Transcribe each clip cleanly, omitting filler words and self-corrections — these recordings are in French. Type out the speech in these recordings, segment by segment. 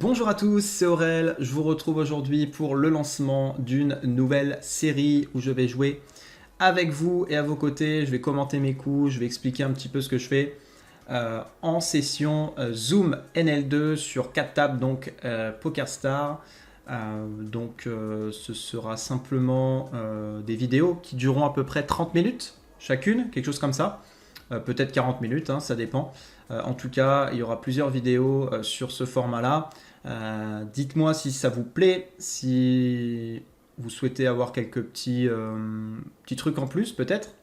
Bonjour à tous, c'est Aurel. Je vous retrouve aujourd'hui pour le lancement d'une nouvelle série où je vais jouer avec vous et à vos côtés. Je vais commenter mes coups, je vais expliquer un petit peu ce que je fais en session Zoom NL2 sur 4 tables, donc PokerStar. Ce sera simplement des vidéos qui dureront à peu près 30 minutes chacune, quelque chose comme ça. Peut-être 40 minutes, hein, ça dépend. En tout cas, il y aura plusieurs vidéos sur ce format-là. Dites-moi si ça vous plaît, si vous souhaitez avoir quelques petits trucs en plus peut-être.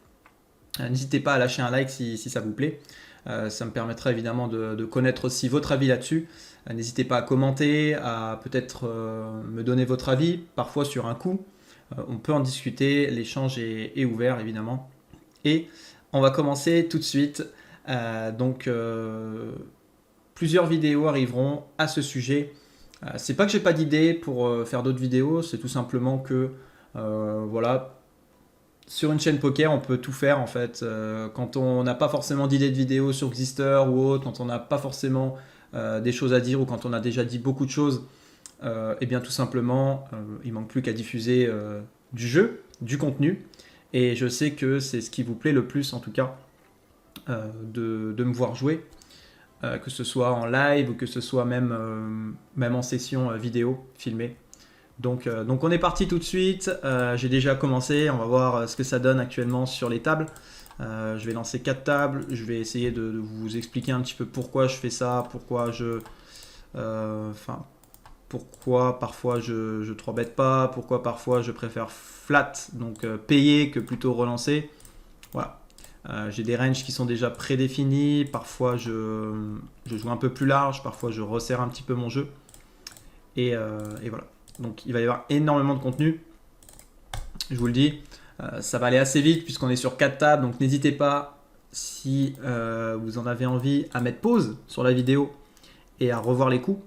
N'hésitez pas à lâcher un like si ça vous plaît. Ça me permettra évidemment de connaître aussi votre avis là-dessus. N'hésitez pas à commenter, à peut-être me donner votre avis, parfois sur un coup. On peut en discuter, l'échange est ouvert évidemment. Et on va commencer tout de suite. Plusieurs vidéos arriveront à ce sujet. C'est pas que j'ai pas d'idée pour faire d'autres vidéos, c'est tout simplement que voilà, sur une chaîne poker, on peut tout faire en fait. Quand on n'a pas forcément d'idée de vidéo sur Xister ou autre, quand on n'a pas forcément des choses à dire ou quand on a déjà dit beaucoup de choses, et bien tout simplement, il manque plus qu'à diffuser du jeu, du contenu. Et je sais que c'est ce qui vous plaît le plus en tout cas, de me voir jouer. Que ce soit en live ou que ce soit même en session vidéo filmée. Donc on est parti tout de suite. J'ai déjà commencé. On va voir ce que ça donne actuellement sur les tables. Je vais lancer 4 tables. Je vais essayer de vous expliquer un petit peu pourquoi je fais ça, pourquoi parfois je 3-bet pas, pourquoi parfois je préfère flat, donc payer que plutôt relancer. Voilà. J'ai des ranges qui sont déjà prédéfinis, parfois je joue un peu plus large, parfois je resserre un petit peu mon jeu. Et voilà. Donc il va y avoir énormément de contenu, je vous le dis. Ça va aller assez vite puisqu'on est sur 4 tables, donc n'hésitez pas, si vous en avez envie, à mettre pause sur la vidéo et à revoir les coups.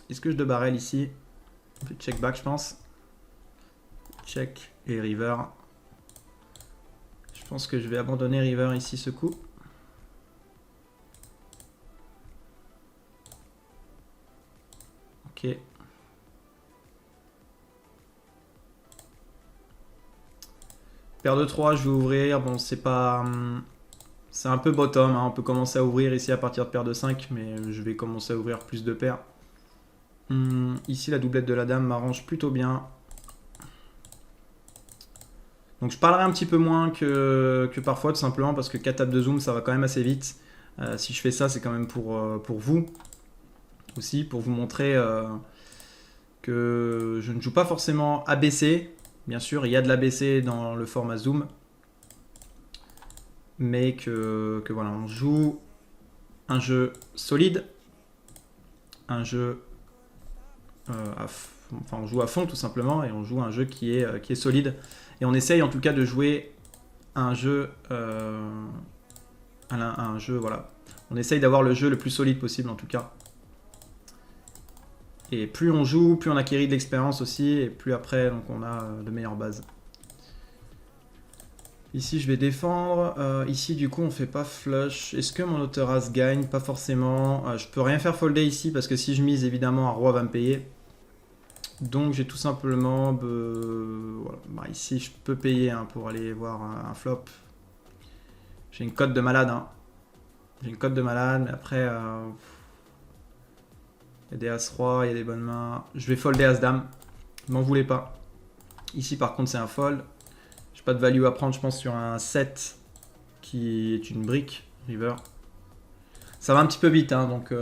Est-ce que je dois barrel ici? On fait check back je pense. Check et river. Je pense que je vais abandonner river ici ce coup. Ok. Paire de 3, je vais ouvrir. Bon, c'est pas... C'est un peu bottom, hein. On peut commencer à ouvrir ici à partir de paire de 5, mais je vais commencer à ouvrir plus de paires. Ici, la doublette de la dame m'arrange plutôt bien. Donc je parlerai un petit peu moins que parfois, tout simplement parce que 4 tables de zoom, ça va quand même assez vite. Si je fais ça, c'est quand même pour vous aussi, pour vous montrer que je ne joue pas forcément ABC. Bien sûr, il y a de l'ABC dans le format zoom, mais que voilà, on joue un jeu solide, un jeu on joue à fond tout simplement, et on joue un jeu qui est solide. Et on essaye en tout cas de jouer un jeu, voilà. On essaye d'avoir le jeu le plus solide possible en tout cas. Et plus on joue, plus on acquérit de l'expérience aussi, et plus après donc on a de meilleures bases. Ici je vais défendre, ici du coup on fait pas flush. Est-ce que mon auteur as gagne? Pas forcément. Je peux rien faire folder ici parce que si je mise évidemment un roi va me payer. Donc j'ai tout simplement, voilà. Bah, ici je peux payer hein, pour aller voir un flop. J'ai une cote de malade, hein. J'ai une cote de malade, mais après il y a des as-roi, il y a des bonnes mains. Je vais folder as-dame, m'en voulez pas. Ici par contre c'est un fold. J'ai pas de value à prendre je pense sur un 7 qui est une brique, river. Ça va un petit peu vite, hein, donc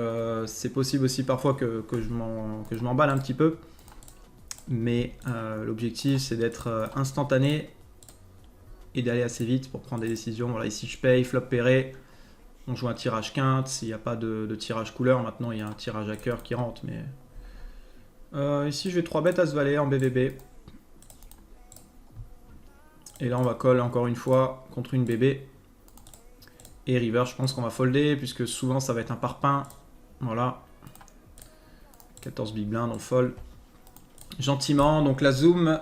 c'est possible aussi parfois que je m'emballe un petit peu. Mais l'objectif c'est d'être instantané et d'aller assez vite pour prendre des décisions. Voilà, ici je paye, flop pairé, on joue un tirage quinte, s'il n'y a pas de tirage couleur, maintenant il y a un tirage à cœur qui rentre. Mais ici je vais 3 bet as valet en BVB. Et là on va call encore une fois contre une BB. Et river je pense qu'on va folder puisque souvent ça va être un parpaing. Voilà. 14 big blind, on fold. Gentiment, donc la zoom,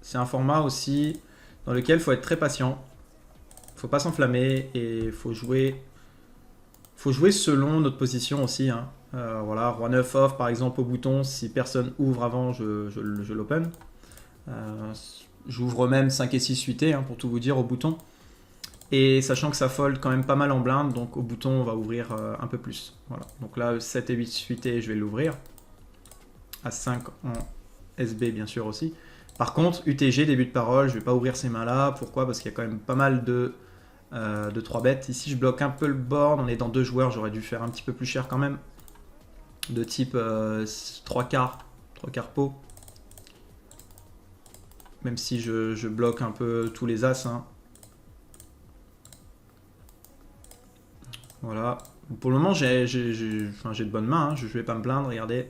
c'est un format aussi dans lequel il faut être très patient. Il ne faut pas s'enflammer et il faut jouer Faut jouer selon notre position aussi, hein. Voilà, roi 9 off par exemple au bouton, si personne ouvre avant, je l'open. J'ouvre même 5 et 6 suités, hein, pour tout vous dire, au bouton. Et sachant que ça fold quand même pas mal en blinde, donc au bouton on va ouvrir un peu plus. Voilà. Donc là 7 et 8 suités, je vais l'ouvrir. À 5 en SB bien sûr aussi. Par contre, UTG, début de parole, je vais pas ouvrir ces mains là. Pourquoi? Parce qu'il y a quand même pas mal de 3 bêtes. Ici je bloque un peu le board, on est dans 2 joueurs, j'aurais dû faire un petit peu plus cher quand même. De type 3 quarts pot. Même si je bloque un peu tous les as, hein. Voilà. Pour le moment, j'ai de bonnes mains, hein. Je ne vais pas me plaindre. Regardez.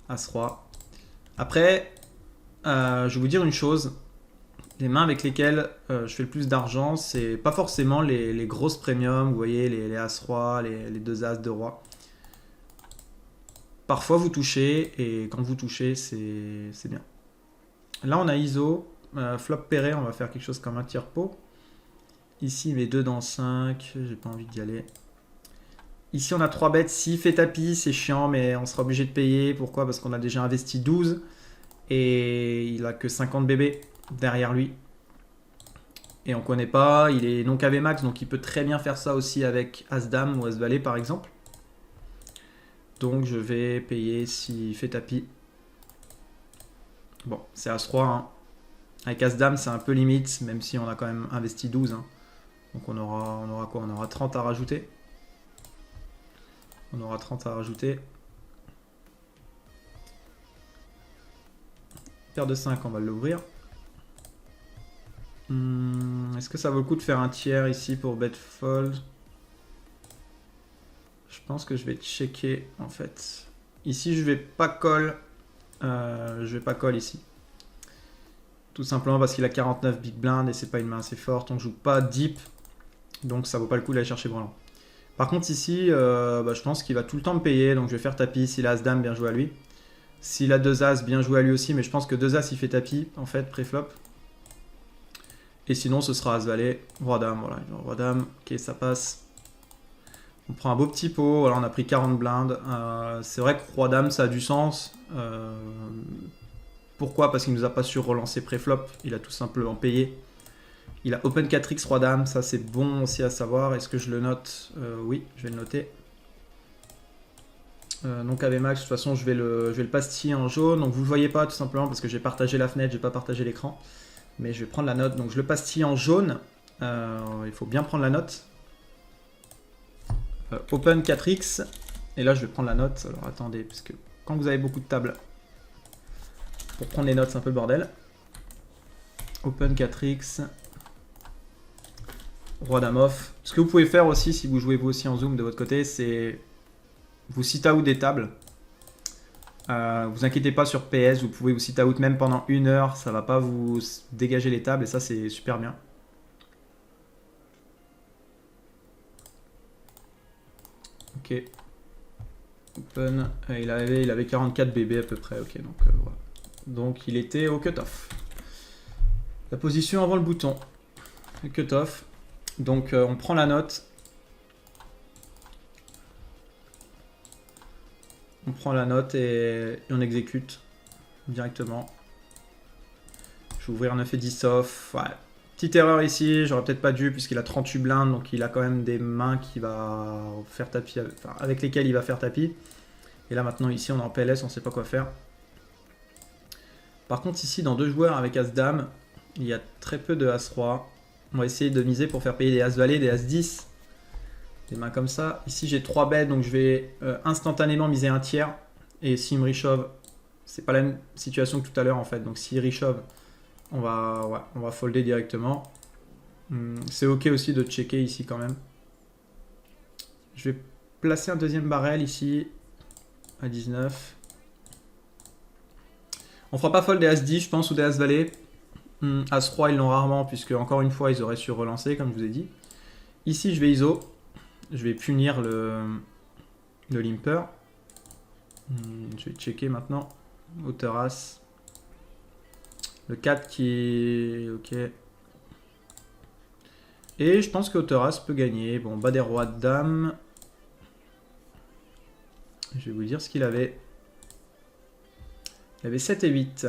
As-Roi. Après, je vais vous dire une chose. Les mains avec lesquelles je fais le plus d'argent, c'est pas forcément les grosses premiums. Vous voyez, les As-Roi, les 2 As, 2 Rois. Parfois, vous touchez. Et quand vous touchez, c'est bien. Là, on a ISO. Flop pairé, on va faire quelque chose comme un tiers pot. Ici, mes 2 dans 5. J'ai pas envie d'y aller. Ici, on a 3 bêtes. S'il fait tapis, c'est chiant, mais on sera obligé de payer. Pourquoi? Parce qu'on a déjà investi 12. Et il a que 50 bébés derrière lui. Et on connaît pas. Il est non KV max, donc il peut très bien faire ça aussi avec As-Dame ou As-Valet, par exemple. Donc, je vais payer s'il fait tapis. Bon, c'est As-Roi, hein. Avec As-Dame, c'est un peu limite, même si on a quand même investi 12. Hein. Donc, on aura quoi? On aura 30 à rajouter. On aura 30 à rajouter. Paire de 5, on va l'ouvrir. Est-ce que ça vaut le coup de faire un tiers ici pour bet fold? Je pense que je vais checker en fait. Ici, je vais pas call. Je vais pas call ici. Tout simplement parce qu'il a 49 big blind et c'est pas une main assez forte. On joue pas deep. Donc ça vaut pas le coup d'aller chercher brelan. Par contre ici, je pense qu'il va tout le temps me payer, donc je vais faire tapis. S'il a As-Dame, bien joué à lui. S'il a 2 As, bien joué à lui aussi, mais je pense que 2 As, il fait tapis, en fait, pré-flop. Et sinon, ce sera As-Valet, Roi-Dame, voilà. Roi-Dame, ok, ça passe. On prend un beau petit pot, voilà, on a pris 40 blindes. C'est vrai que Roi-Dame, ça a du sens. Pourquoi? Parce qu'il nous a pas su relancer pré-flop, il a tout simplement payé. Il a Open 4X Roi-Dame, ça c'est bon aussi à savoir. Est-ce que je le note? Oui, je vais le noter. Donc AV Max, de toute façon je vais le pastiller en jaune. Donc vous ne le voyez pas tout simplement parce que j'ai partagé la fenêtre, j'ai pas partagé l'écran. Mais je vais prendre la note. Donc je le pastille en jaune. Il faut bien prendre la note. Open 4X. Et là je vais prendre la note. Alors attendez, parce que quand vous avez beaucoup de tables, pour prendre les notes c'est un peu le bordel. Open 4X. Roi Dame off. Ce que vous pouvez faire aussi, si vous jouez vous aussi en zoom de votre côté, c'est vous sit out des tables. Vous inquiétez pas sur PS, vous pouvez vous sit out même pendant 1 heure, ça va pas vous dégager les tables et ça c'est super bien. Ok. Open. Il avait 44 bébés à peu près, ok, donc voilà. Donc il était au cut-off. La position avant le bouton. Le cut-off. Donc on prend la note. On prend la note et on exécute directement. Je vais ouvrir 9 et 10 off. Ouais. Petite erreur ici, j'aurais peut-être pas dû puisqu'il a 38 blindes, donc il a quand même des mains qui va faire tapis, avec lesquelles il va faire tapis. Et là maintenant ici on est en PLS, on sait pas quoi faire. Par contre ici dans 2 joueurs avec As-Dame, il y a très peu de As-Roi. On va essayer de miser pour faire payer des As-Valet, des As-10. Des mains comme ça. Ici j'ai 3 bêtes, donc je vais instantanément miser un tiers. Et s'il me reshove, c'est pas la même situation que tout à l'heure en fait. Donc s'il reshove, on va folder directement. C'est ok aussi de checker ici quand même. Je vais placer un deuxième barrel ici à 19. On fera pas fold des As-10 je pense ou des As-Valet. As-Roi ils l'ont rarement puisque encore une fois ils auraient su relancer comme je vous ai dit. Ici je vais ISO. Je vais punir le limper. Je vais checker maintenant. Hauteur As. Le 4 qui est ok. Et je pense que hauteur As peut gagner. Bon, bas des rois de dame. Je vais vous dire ce qu'il avait. Il avait 7 et 8.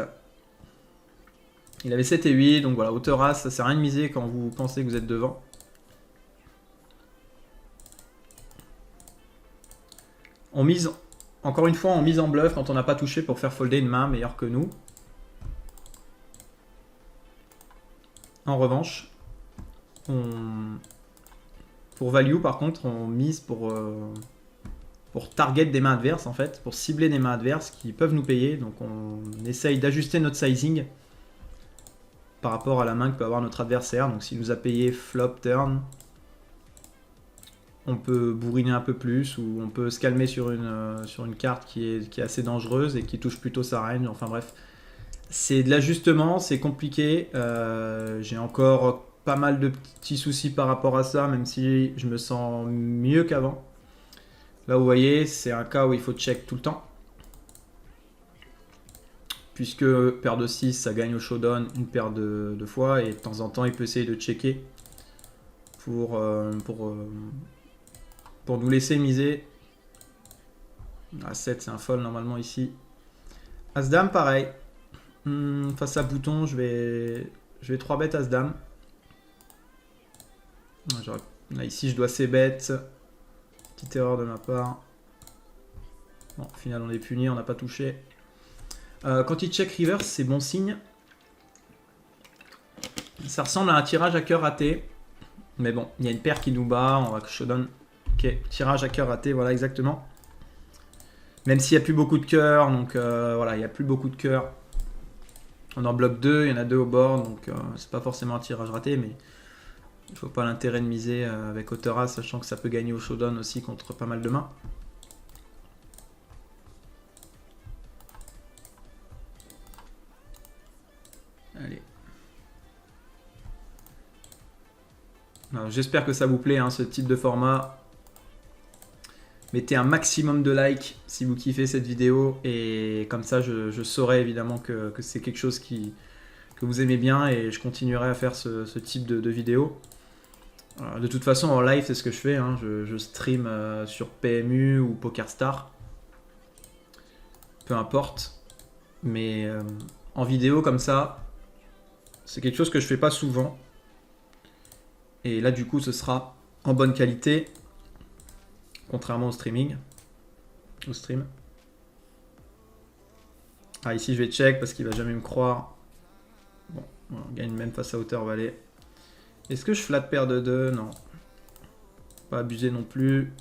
Il avait 7 et 8, donc voilà, hauteur as, ça sert à rien de miser quand vous pensez que vous êtes devant. On mise, encore une fois, on mise en bluff quand on n'a pas touché pour faire folder une main meilleure que nous. En revanche, pour value, par contre, on mise pour target des mains adverses, en fait, pour cibler des mains adverses qui peuvent nous payer. Donc on essaye d'ajuster notre sizing par rapport à la main que peut avoir notre adversaire. Donc s'il nous a payé flop, turn, on peut bourriner un peu plus ou on peut se calmer sur une carte qui est assez dangereuse et qui touche plutôt sa range. Enfin bref, c'est de l'ajustement, c'est compliqué. J'ai encore pas mal de petits soucis par rapport à ça, même si je me sens mieux qu'avant. Là, vous voyez, c'est un cas où il faut check tout le temps. Puisque paire de 6, ça gagne au showdown une paire de fois. Et de temps en temps, il peut essayer de checker pour nous laisser miser. As-7, c'est un fold normalement ici. As-Dame, pareil. Face à bouton, je vais 3 bet As-Dame. Là, ici, je dois c-bet. Petite erreur de ma part. Bon, au final, on est puni, on n'a pas touché. Quand il check reverse, c'est bon signe. Ça ressemble à un tirage à cœur raté. Mais bon, il y a une paire qui nous bat. On va showdown. Ok, tirage à cœur raté, voilà exactement. Même s'il n'y a plus beaucoup de cœurs. Donc voilà, il n'y a plus beaucoup de cœurs. On en bloque 2, il y en a 2 au bord. Donc c'est pas forcément un tirage raté. Mais il ne faut pas l'intérêt de miser avec hauteur as, sachant que ça peut gagner au showdown aussi contre pas mal de mains. Allez. J'espère que ça vous plaît, hein, ce type de format. Mettez un maximum de likes si vous kiffez cette vidéo. Et comme ça, je saurai évidemment que c'est quelque chose que vous aimez bien. Et je continuerai à faire ce type de vidéo. De toute façon, en live, c'est ce que je fais. Hein. Je stream sur PMU ou PokerStar. Peu importe. Mais en vidéo comme ça, c'est quelque chose que je fais pas souvent. Et là, du coup, ce sera en bonne qualité. Contrairement au streaming. Au stream. Ah, ici, je vais check parce qu'il va jamais me croire. Bon, on gagne même face à hauteur valet. Est-ce que je flatte paire de 2? Non. Pas abuser non plus.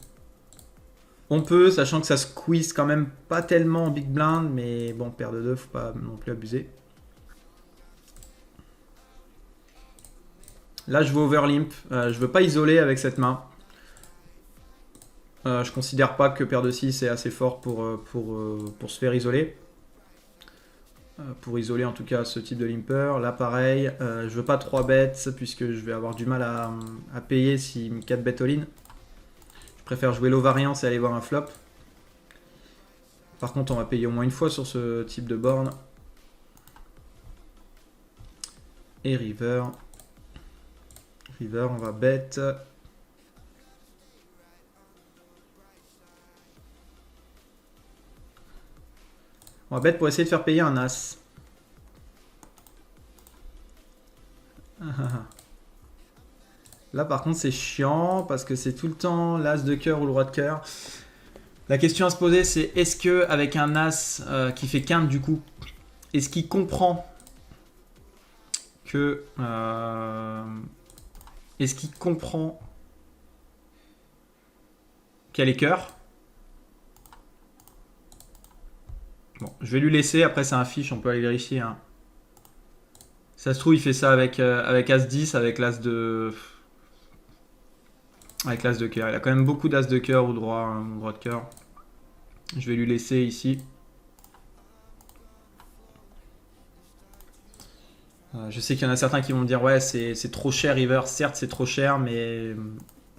On peut, sachant que ça squeeze quand même pas tellement en big blind. Mais bon, paire de 2, faut pas non plus abuser. Là, je vais overlimp. Je veux pas isoler avec cette main. Je considère pas que paire de 6 est assez fort pour se faire isoler. Pour isoler en tout cas ce type de limper. Là pareil, je veux pas 3 bets puisque je vais avoir du mal à payer s'il me 4 bet all-in. Je préfère jouer low variance et aller voir un flop. Par contre on va payer au moins une fois sur ce type de borne. Et river. River on va bet. On va bet pour essayer de faire payer un as. Là par contre c'est chiant parce que c'est tout le temps l'as de cœur ou le roi de cœur. La question à se poser c'est est-ce que avec un as qui fait quinte du coup, est-ce qu'il comprend que est-ce qu'il comprend qu'elle est cœur? Bon, je vais lui laisser, après c'est un fiche, on peut aller vérifier. Hein. Ça se trouve, il fait ça avec As-10, avec l'As de... Avec l'As de cœur. Il a quand même beaucoup d'As de cœur ou droit de cœur. Je vais lui laisser ici. Je sais qu'il y en a certains qui vont me dire ouais c'est trop cher river, certes c'est trop cher mais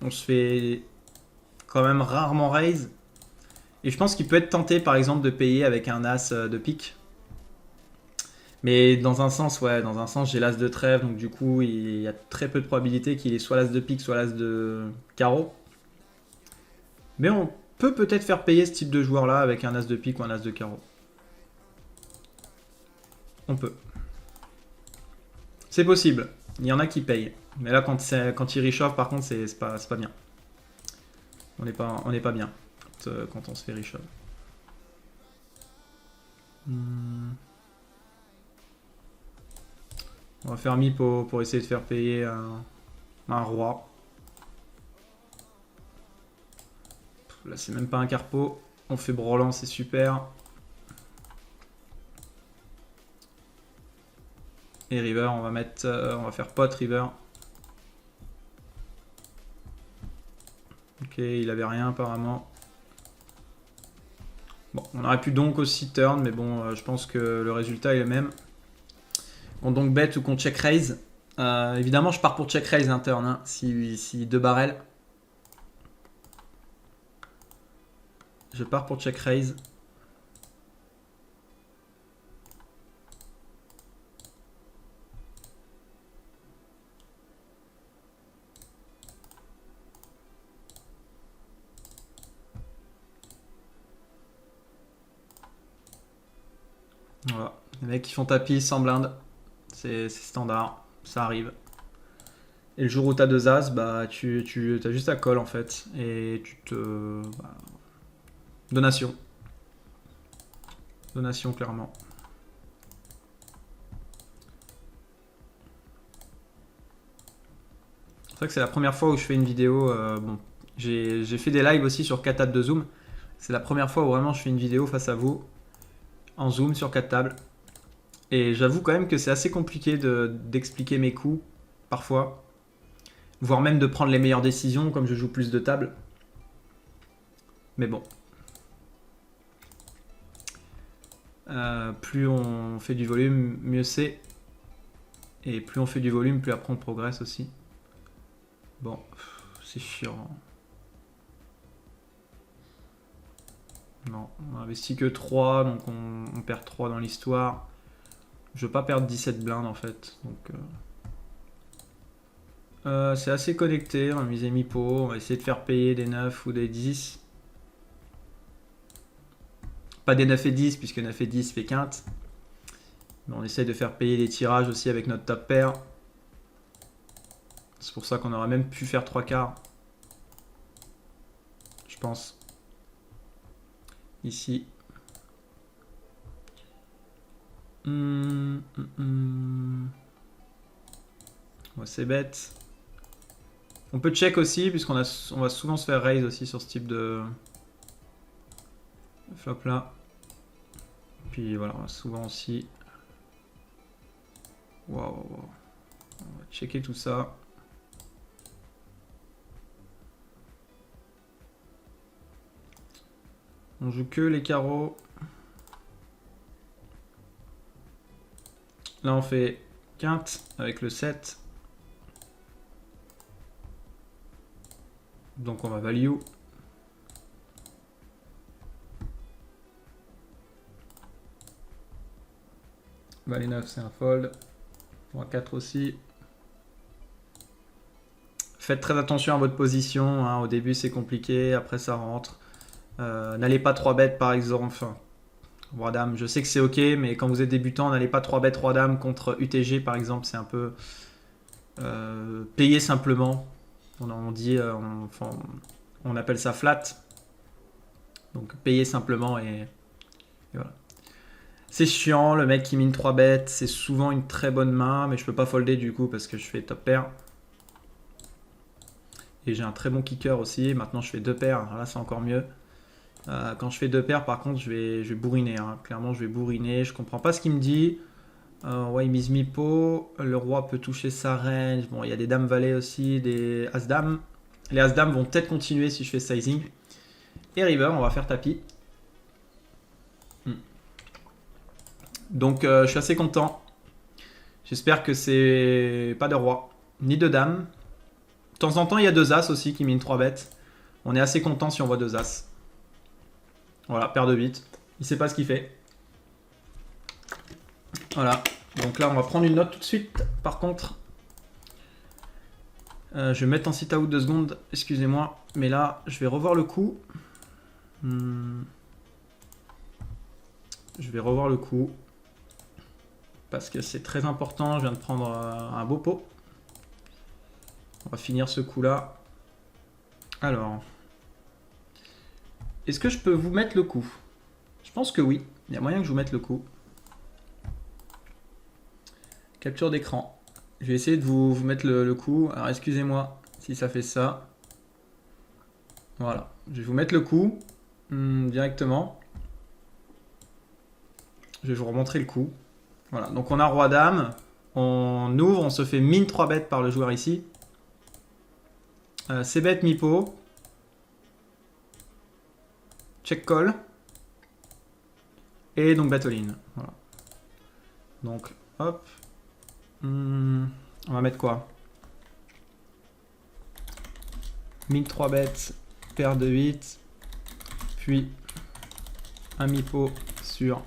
on se fait quand même rarement raise. Et je pense qu'il peut être tenté par exemple de payer avec un as de pique. Mais dans un sens, ouais, dans un sens j'ai l'as de trèfle, donc du coup il y a très peu de probabilité qu'il ait soit l'as de pique, soit l'as de carreau. Mais peut peut-être faire payer ce type de joueur-là avec un as de pique ou un as de carreau. On peut. C'est possible. Il y en a qui payent. Mais là, quand il réchauffe, par contre, c'est pas bien. On n'est pas bien quand on se fait réchauffe. On va faire mi-pot pour essayer de faire payer un roi. Là, c'est même pas un carpo. On fait brelan, c'est super. Et river, on va faire pot river. Ok, il avait rien apparemment. Bon, on aurait pu donc aussi turn, mais bon, je pense que le résultat est le même. On donc bet ou qu'on check raise. Évidemment, je pars pour check raise un turn, hein, si 2 barrels. Je pars pour check raise. Voilà, les mecs qui font tapis sans blinde, c'est standard, ça arrive. Et le jour où tu as 2 as, bah tu as juste à call en fait, et tu te... Bah, donation. Donation clairement. C'est vrai que c'est la première fois où je fais une vidéo, bon, j'ai fait des lives aussi sur 4 tables de Zoom. C'est la première fois où vraiment je fais une vidéo face à vous, en Zoom sur 4 tables. Et j'avoue quand même que c'est assez compliqué d'expliquer mes coups, parfois. Voire même de prendre les meilleures décisions, comme je joue plus de tables. Mais bon. Plus on fait du volume, mieux c'est. Et plus on fait du volume, plus après on progresse aussi. Bon, c'est chiant. Non, on a investi que 3, donc on perd 3 dans l'histoire. Je veux pas perdre 17 blindes en fait. Donc c'est assez connecté, on va miser mi-pot, on va essayer de faire payer des 9 ou des 10. Pas des 9 et 10 puisque 9 et 10 fait quinte. Mais on essaye de faire payer les tirages aussi avec notre top pair. C'est pour ça qu'on aurait même pu faire 3 quarts. Je pense. Ici. Ouais, c'est bête. On peut check aussi, puisqu'on va souvent se faire raise aussi sur ce type de flop là. Puis voilà, on va souvent aussi. Waouh. On va checker tout ça. On joue que les carreaux. Là, on fait quinte avec le 7. Donc, on va value. Valet 9, c'est un fold. Roi 4 aussi. Faites très attention à votre position. Hein. Au début, c'est compliqué. Après, ça rentre. N'allez pas 3 bêtes, par exemple. Enfin, Roi Dame, je sais que c'est ok, mais quand vous êtes débutant, n'allez pas 3 bêtes Roi Dame contre UTG, par exemple. C'est un peu... payer simplement. On dit... on appelle ça flat. Donc, payer simplement et voilà. C'est chiant, le mec qui mine 3 bêtes, c'est souvent une très bonne main, mais je peux pas folder du coup parce que je fais top pair. Et j'ai un très bon kicker aussi, maintenant je fais 2 paires, alors là c'est encore mieux. Quand je fais 2 paires par contre je vais bourriner, hein. Clairement je vais bourriner, je comprends pas ce qu'il me dit. Ouais, il mise mi-pot, le roi peut toucher sa reine, bon il y a des dames valets aussi, des as-dames. Les as-dames vont peut-être continuer si je fais sizing. Et river, on va faire tapis. Donc je suis assez content. J'espère que c'est pas de roi, ni de dame. De temps en temps, il y a 2 as aussi qui minent 3 bêtes. On est assez content si on voit 2 as. Voilà, paire de 8. Il sait pas ce qu'il fait. Voilà. Donc là, on va prendre une note tout de suite. Par contre, je vais mettre en sit-out 2 secondes. Excusez-moi. Mais là, je vais revoir le coup. Je vais revoir le coup. Parce que c'est très important. Je viens de prendre un beau pot. On va finir ce coup-là. Alors. Est-ce que je peux vous mettre le coup? Je pense que oui. Il y a moyen que je vous mette le coup. Capture d'écran. Je vais essayer de vous mettre le coup. Alors excusez-moi si ça fait ça. Voilà. Je vais vous mettre le coup directement. Je vais vous remontrer le coup. Voilà. Donc on a roi-dame. On ouvre. On se fait mine 3 bêtes par le joueur ici. C'est bête mi-pot. Check call. Et donc bet all-in. Voilà. Donc hop. On va mettre quoi? Mine 3 bêtes, paire de 8, puis un mi-pot sur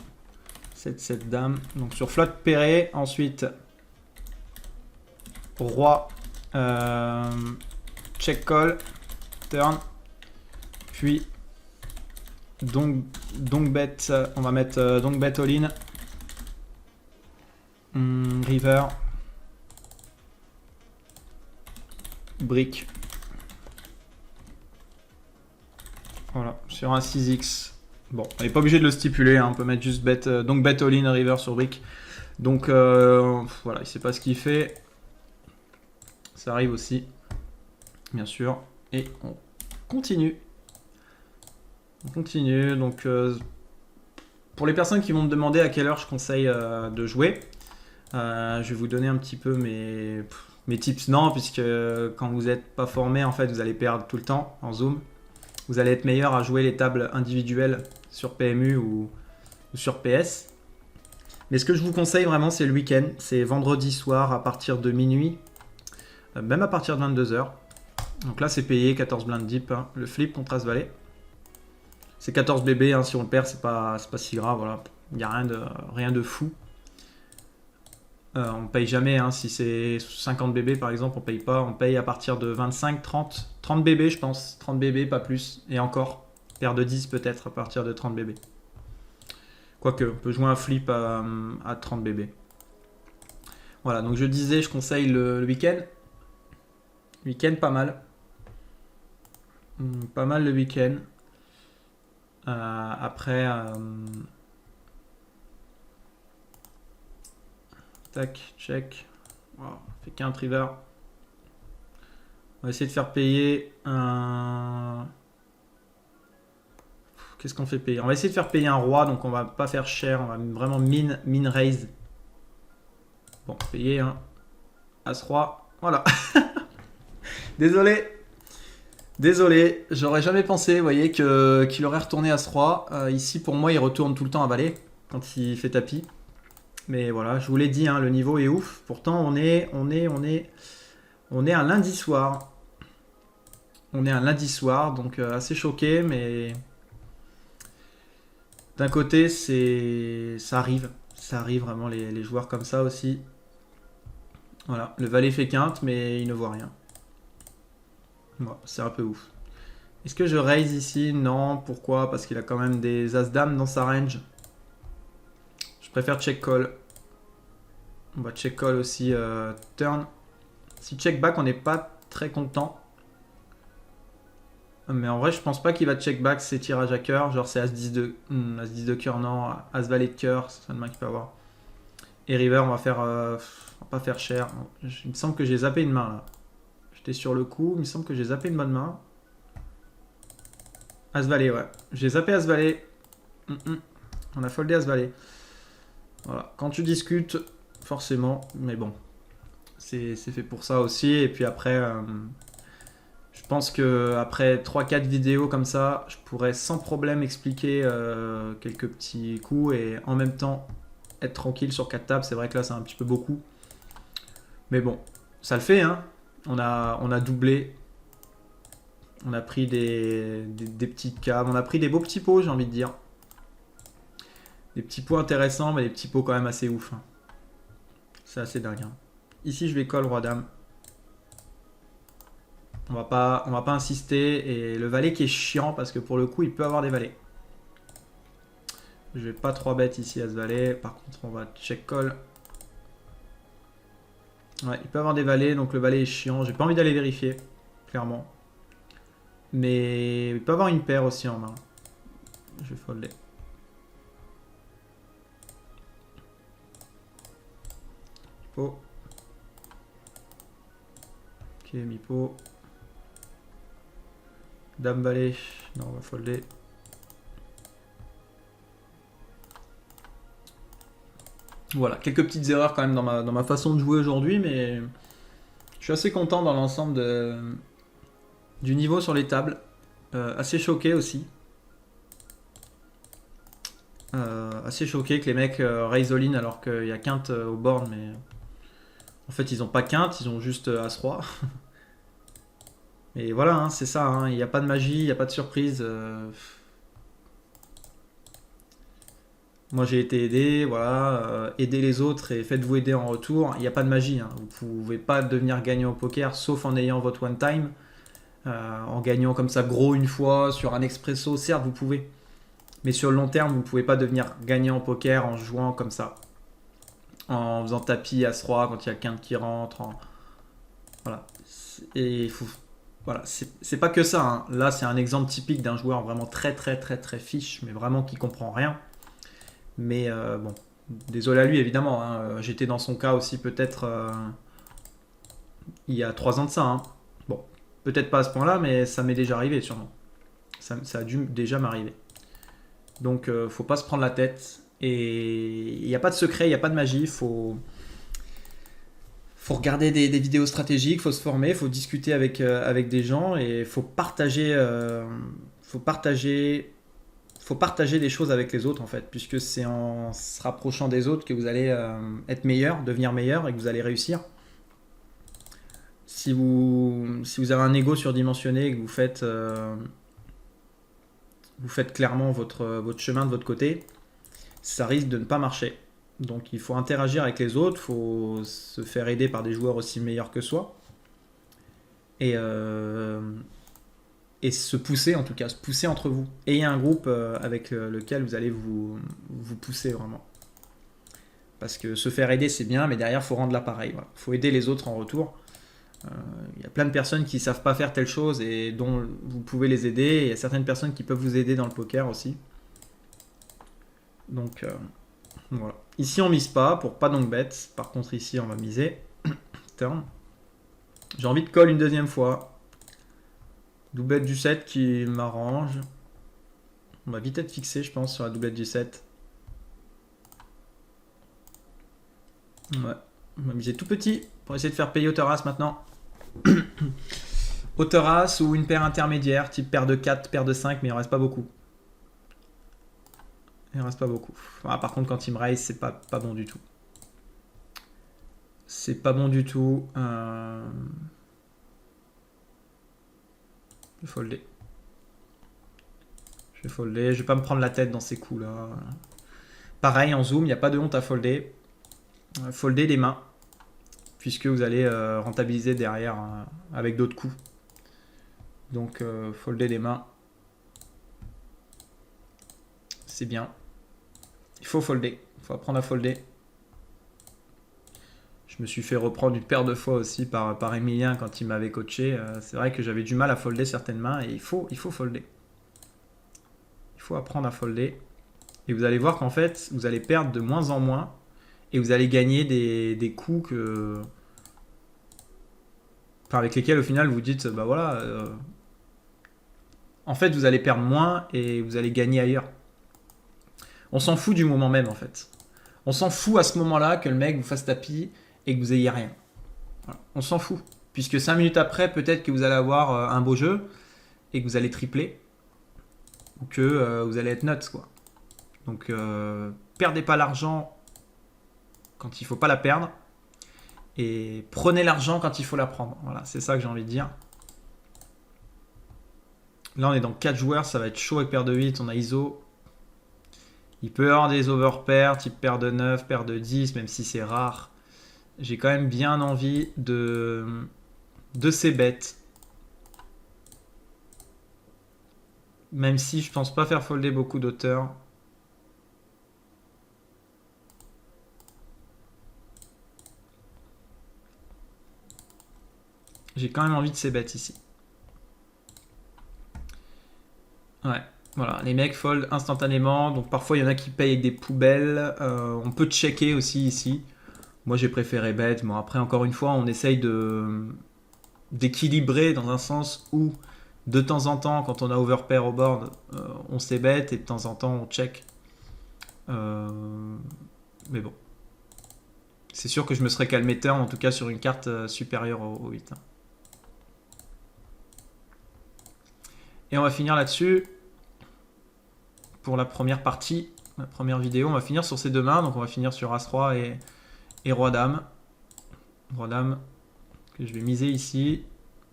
7 dame. Donc sur flotte pairée, ensuite roi, check call, turn, puis donc bet, on va mettre donc bet all-in, river, brick. Voilà, sur un 6x. Bon, on n'est pas obligé de le stipuler, hein, on peut mettre juste bet, donc bet all-in, river sur brick. Donc voilà, il sait pas ce qu'il fait. Ça arrive aussi, bien sûr. Et on continue. On continue. Donc pour les personnes qui vont me demander à quelle heure je conseille de jouer, je vais vous donner un petit peu mes tips. Non, puisque quand vous n'êtes pas formé, en fait, vous allez perdre tout le temps en zoom. Vous allez être meilleur à jouer les tables individuelles sur PMU ou sur PS. Mais ce que je vous conseille vraiment, c'est le week-end. C'est vendredi soir à partir de minuit, même à partir de 22h. Donc là, c'est payé 14 blindes deep. Hein. Le flip contre As-Valet. C'est 14 bébés. Hein. Si on le perd, c'est pas si grave. Voilà. Il n'y a rien de fou. On paye jamais. Hein. Si c'est 50 bébés, par exemple, on paye pas. On paye à partir de 25, 30 bébés, je pense. 30 bébés, pas plus. Et encore, paire de 10 peut-être à partir de 30 bébés. Quoique, on peut jouer un flip à 30 bébés. Voilà, donc je disais, je conseille le week-end. Week-end, pas mal. Pas mal le week-end. Après... tac, check. Wow, on fait qu'un river. On va essayer de faire payer un... Qu'est-ce qu'on fait payer? On va essayer de faire payer un roi, donc on va pas faire cher. On va vraiment mine raise. Bon, payer un As-Roi. Voilà. Désolé. Désolé, j'aurais jamais pensé, vous voyez, qu'il aurait retourné As-Roi. Ici, pour moi, il retourne tout le temps à Valet quand il fait tapis. Mais voilà, je vous l'ai dit, hein, le niveau est ouf. Pourtant, on est un lundi soir. On est un lundi soir, donc assez choqué, mais d'un côté, ça arrive. Ça arrive vraiment les joueurs comme ça aussi. Voilà, le valet fait quinte, mais il ne voit rien. Bon, c'est un peu ouf. Est-ce que je raise ici? Non. Pourquoi? Parce qu'il a quand même des as-dames dans sa range. Je préfère check call. On va check call aussi turn. Si check back, on n'est pas très content. Mais en vrai, je pense pas qu'il va check back ses tirages à cœur. Genre, c'est As-10 de cœur, non. As-Valet de cœur, c'est ça le main qu'il peut avoir. Et river, on va pas faire cher. Il me semble que j'ai zappé une main là. J'étais sur le coup, il me semble que j'ai zappé une bonne main. As-Valet, ouais. J'ai zappé As-Valet. On a foldé As-Valet. Voilà. Quand tu discutes, forcément, mais bon. C'est fait pour ça aussi. Et puis après, je pense que après 3-4 vidéos comme ça, je pourrais sans problème expliquer quelques petits coups et en même temps être tranquille sur 4 tables. C'est vrai que là, c'est un petit peu beaucoup. Mais bon, ça le fait, hein. On a doublé. On a pris des petites caves. On a pris des beaux petits pots, j'ai envie de dire. Des petits pots intéressants, mais des petits pots quand même assez ouf. Hein. C'est assez dingue. Hein. Ici, je vais call roi-dame. on va pas insister. Et le valet qui est chiant parce que pour le coup, il peut avoir des valets. Je vais pas 3 bêtes ici à ce valet. Par contre, on va check call. Ouais, il peut avoir des valets, donc le valet est chiant. J'ai pas envie d'aller vérifier, clairement. Mais il peut avoir une paire aussi en main. Je vais folder. Pot. Ok, mi-pot. Dame valet. Non, on va folder. Voilà, quelques petites erreurs quand même dans ma façon de jouer aujourd'hui, mais je suis assez content dans l'ensemble du niveau sur les tables. Assez choqué aussi. Assez choqué que les mecs raise all-in alors qu'il y a quinte au board, mais en fait ils ont pas quinte, ils ont juste As-Roi. Et voilà, hein, c'est ça, hein, il n'y a pas de magie, il n'y a pas de surprise. Moi j'ai été aidé, voilà, aidez les autres et faites-vous aider en retour. Il n'y a pas de magie, hein. Vous pouvez pas devenir gagnant au poker sauf en ayant votre one time. En gagnant comme ça gros une fois sur un expresso, certes vous pouvez. Mais sur le long terme, vous ne pouvez pas devenir gagnant au poker en jouant comme ça. En faisant tapis As-Roi quand il y a quinte qui rentre. Voilà. Et il faut... Voilà, c'est pas que ça, hein. Là, c'est un exemple typique d'un joueur vraiment très très très très fiche, mais vraiment qui comprend rien. Mais bon, désolé à lui évidemment, hein. J'étais dans son cas aussi peut-être il y a 3 ans de ça, hein. Bon, peut-être pas à ce point-là, mais ça m'est déjà arrivé sûrement. Ça a dû déjà m'arriver. Donc faut pas se prendre la tête. Et il n'y a pas de secret, il n'y a pas de magie. Faut regarder des vidéos stratégiques, faut se former, faut discuter avec des gens et faut partager des choses avec les autres en fait, puisque c'est en se rapprochant des autres que vous allez être meilleur, devenir meilleur et que vous allez réussir. Si vous avez un ego surdimensionné et que vous faites clairement votre chemin de votre côté, ça risque de ne pas marcher. Donc il faut interagir avec les autres, il faut se faire aider par des joueurs aussi meilleurs que soi. Et se pousser en tout cas, se pousser entre vous. Ayez un groupe avec lequel vous allez vous pousser vraiment. Parce que se faire aider c'est bien, mais derrière il faut rendre l'appareil. Voilà. Il faut aider les autres en retour. Il y a plein de personnes qui ne savent pas faire telle chose et dont vous pouvez les aider. Et il y a certaines personnes qui peuvent vous aider dans le poker aussi. Donc voilà. Ici on mise pas pour pas donc bet. Par contre ici on va miser. Turn. J'ai envie de call une deuxième fois. Doublette du 7 qui m'arrange. On va vite être fixé je pense sur la doublette du 7. Ouais. On va miser tout petit pour essayer de faire payer hauteur as maintenant. Hauteur as ou une paire intermédiaire, type paire de 4, paire de 5, mais il en reste pas beaucoup. Il en reste pas beaucoup. Ah, par contre, quand il me raise, c'est pas bon du tout. C'est pas bon du tout. Je vais folder. Je vais pas me prendre la tête dans ces coups-là. Pareil, en zoom, il n'y a pas de honte à folder. Folder les mains. Puisque vous allez rentabiliser derrière avec d'autres coups. Donc, folder les mains. C'est bien. Il faut folder. Il faut apprendre à folder. Je me suis fait reprendre une paire de fois aussi par Emilien quand il m'avait coaché. C'est vrai que j'avais du mal à folder certaines mains et il faut folder. Il faut apprendre à folder. Et vous allez voir qu'en fait, vous allez perdre de moins en moins et vous allez gagner des coups avec lesquels au final vous dites, bah voilà, en fait vous allez perdre moins et vous allez gagner ailleurs. On s'en fout du moment même en fait. On s'en fout à ce moment-là que le mec vous fasse tapis et que vous ayez rien. Voilà. On s'en fout. Puisque 5 minutes après, peut-être que vous allez avoir un beau jeu et que vous allez tripler. Ou que vous allez être nuts, quoi. Donc, perdez pas l'argent quand il faut pas la perdre. Et prenez l'argent quand il faut la prendre. Voilà, c'est ça que j'ai envie de dire. Là, on est dans 4 joueurs. Ça va être chaud avec paire de 8. On a ISO. Il peut y avoir des overpairs, type paire de 9, paire de 10, même si c'est rare. J'ai quand même bien envie de ces bêtes. Même si je pense pas faire folder beaucoup d'auteurs. J'ai quand même envie de ces bêtes ici. Ouais, voilà, les mecs fold instantanément. Donc parfois il y en a qui payent avec des poubelles. On peut checker aussi ici. Moi j'ai préféré bet. Bon après encore une fois on essaye d'équilibrer dans un sens où de temps en temps quand on a overpair au board on s'est bet et de temps en temps on check. Mais bon. C'est sûr que je me serais calmé turn en tout cas sur une carte supérieure au 8. Et on va finir là-dessus pour la première partie, la première vidéo. On va finir sur ces deux mains, donc on va finir sur As-Roi et Roi-Dame. Roi-Dame que je vais miser ici.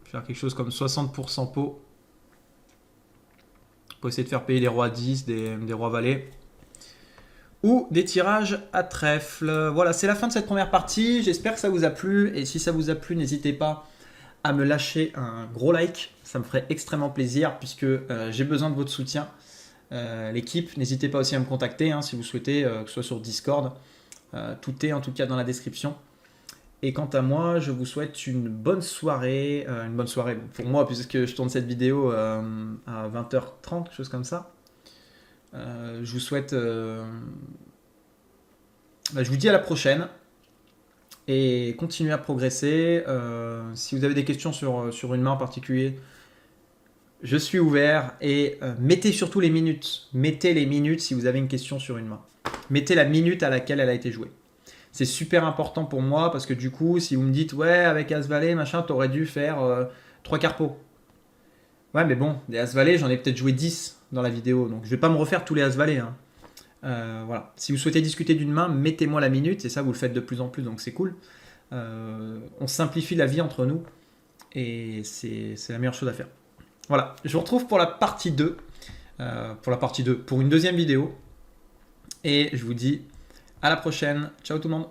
Faire quelque chose comme 60% pot. Pour essayer de faire payer des rois 10, des rois valets. Ou des tirages à trèfle. Voilà, c'est la fin de cette première partie. J'espère que ça vous a plu. Et si ça vous a plu, n'hésitez pas à me lâcher un gros like. Ça me ferait extrêmement plaisir puisque j'ai besoin de votre soutien. L'équipe, n'hésitez pas aussi à me contacter si vous souhaitez, que ce soit sur Discord. Tout est en tout cas dans la description. Et quant à moi, je vous souhaite une bonne soirée. Une bonne soirée pour moi, puisque je tourne cette vidéo à 20h30, quelque chose comme ça. Je vous souhaite... je vous dis à la prochaine. Et continuez à progresser. Si vous avez des questions sur une main en particulier, je suis ouvert. Et mettez surtout les minutes. Mettez les minutes si vous avez une question sur une main. Mettez la minute à laquelle elle a été jouée. C'est super important pour moi parce que du coup, si vous me dites ouais, avec As-Valet, machin, t'aurais dû faire 3 carpos. Ouais, mais bon, des As-Valet, j'en ai peut-être joué 10 dans la vidéo. Donc je vais pas me refaire tous les As-Valet. Voilà. Si vous souhaitez discuter d'une main, mettez-moi la minute. Et ça, vous le faites de plus en plus, donc c'est cool. On simplifie la vie entre nous. Et c'est la meilleure chose à faire. Voilà, je vous retrouve pour la partie 2. Pour une deuxième vidéo. Et je vous dis à la prochaine. Ciao tout le monde.